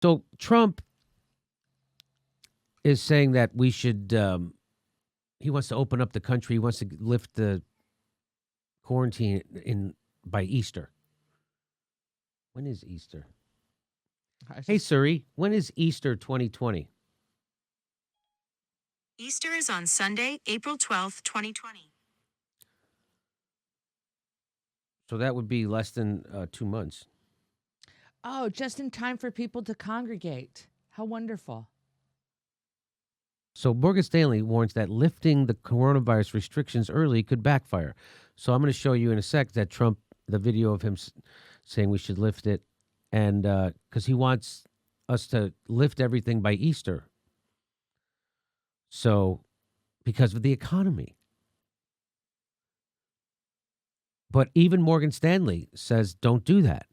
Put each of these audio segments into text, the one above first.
So Trump is saying that we should, he wants to open up the country. He wants to lift the quarantine by Easter. When is Easter? Hey, Suri, when is Easter 2020? Easter is on Sunday, April 12th, 2020. So that would be less than 2 months. Oh, just in time for people to congregate. How wonderful. So Morgan Stanley warns that lifting the coronavirus restrictions early could backfire. So I'm going to show you in a sec that Trump, the video of him saying we should lift it, and because he wants us to lift everything by Easter. So, because of the economy. But even Morgan Stanley says don't do that.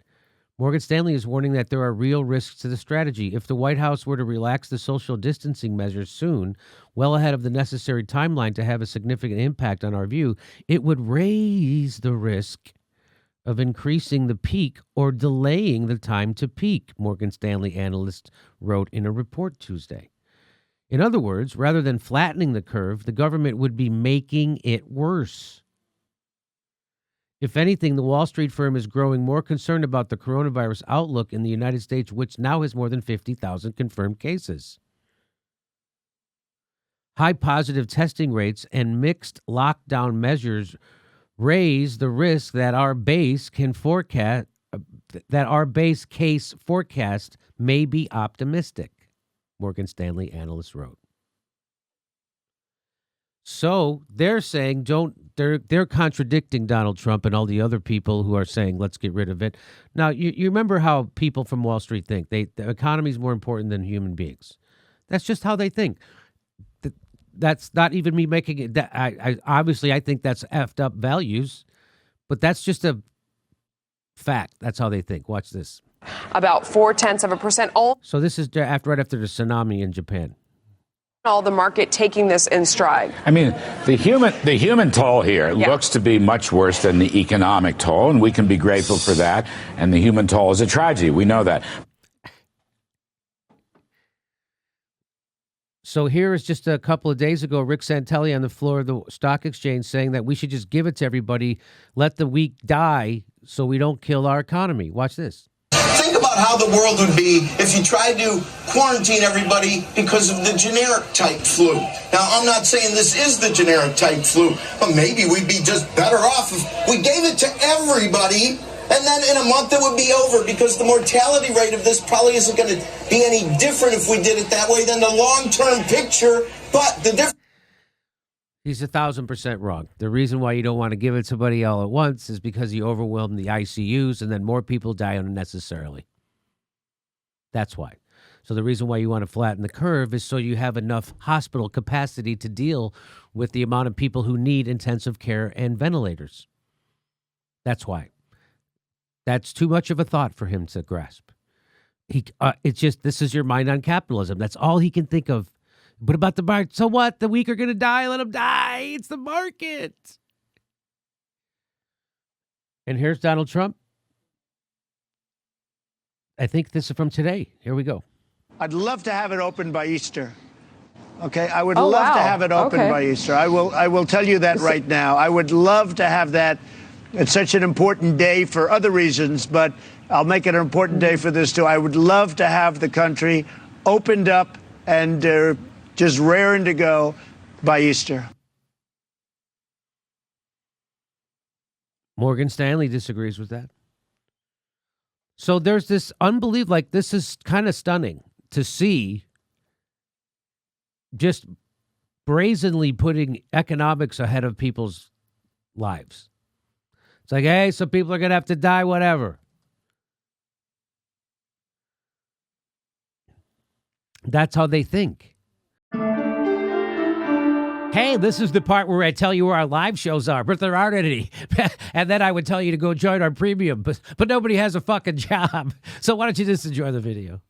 Morgan Stanley is warning that there are real risks to the strategy. If the White House were to relax the social distancing measures soon, well ahead of the necessary timeline to have a significant impact on our view, it would raise the risk of increasing the peak or delaying the time to peak, Morgan Stanley analyst wrote in a report Tuesday. In other words, rather than flattening the curve, the government would be making it worse. If anything, the Wall Street firm is growing more concerned about the coronavirus outlook in the United States, which now has more than 50,000 confirmed cases. High positive testing rates and mixed lockdown measures raise the risk that our base case forecast may be optimistic, Morgan Stanley analyst wrote. So they're saying they're contradicting Donald Trump and all the other people who are saying let's get rid of it. Now, you remember how people from Wall Street think. The economy is more important than human beings. That's just how they think. That's not even me making it. I obviously, I think that's effed up values, but that's just a fact. That's how they think. Watch this. About 0.4%. So this is right after the tsunami in Japan. All the market taking this in stride. I mean, the human toll here looks to be much worse than the economic toll, and we can be grateful for that. And the human toll is a tragedy. We know that. So here is just a couple of days ago, Rick Santelli on the floor of the stock exchange saying that we should just give it to everybody, let the weak die so we don't kill our economy. Watch this. Think about how the world would be if you tried to quarantine everybody because of the generic type flu. Now, I'm not saying this is the generic type flu, but maybe we'd be just better off if we gave it to everybody, and then in a month it would be over, because the mortality rate of this probably isn't going to be any different if we did it that way than the long-term picture. But the difference... He's 1,000% wrong. The reason why you don't want to give it to somebody all at once is because you overwhelm the ICUs and then more people die unnecessarily. That's why. So the reason why you want to flatten the curve is so you have enough hospital capacity to deal with the amount of people who need intensive care and ventilators. That's why. That's too much of a thought for him to grasp. It's just, this is your mind on capitalism. That's all he can think of. But about the market, so what? The weak are going to die. Let them die. It's the market. And here's Donald Trump. I think this is from today. Here we go. I'd love to have it open by Easter. Okay, I would love to have it open by Easter. I will tell you that right now. I would love to have that. It's such an important day for other reasons, but I'll make it an important day for this too. I would love to have the country opened up and just raring to go by Easter. Morgan Stanley disagrees with that. So there's this unbelievable, like, this is kind of stunning to see, just brazenly putting economics ahead of people's lives. It's like, hey, some people are going to have to die, whatever. That's how they think. Hey, this is the part where I tell you where our live shows are, but there aren't any. And then I would tell you to go join our premium, but nobody has a fucking job. So why don't you just enjoy the video?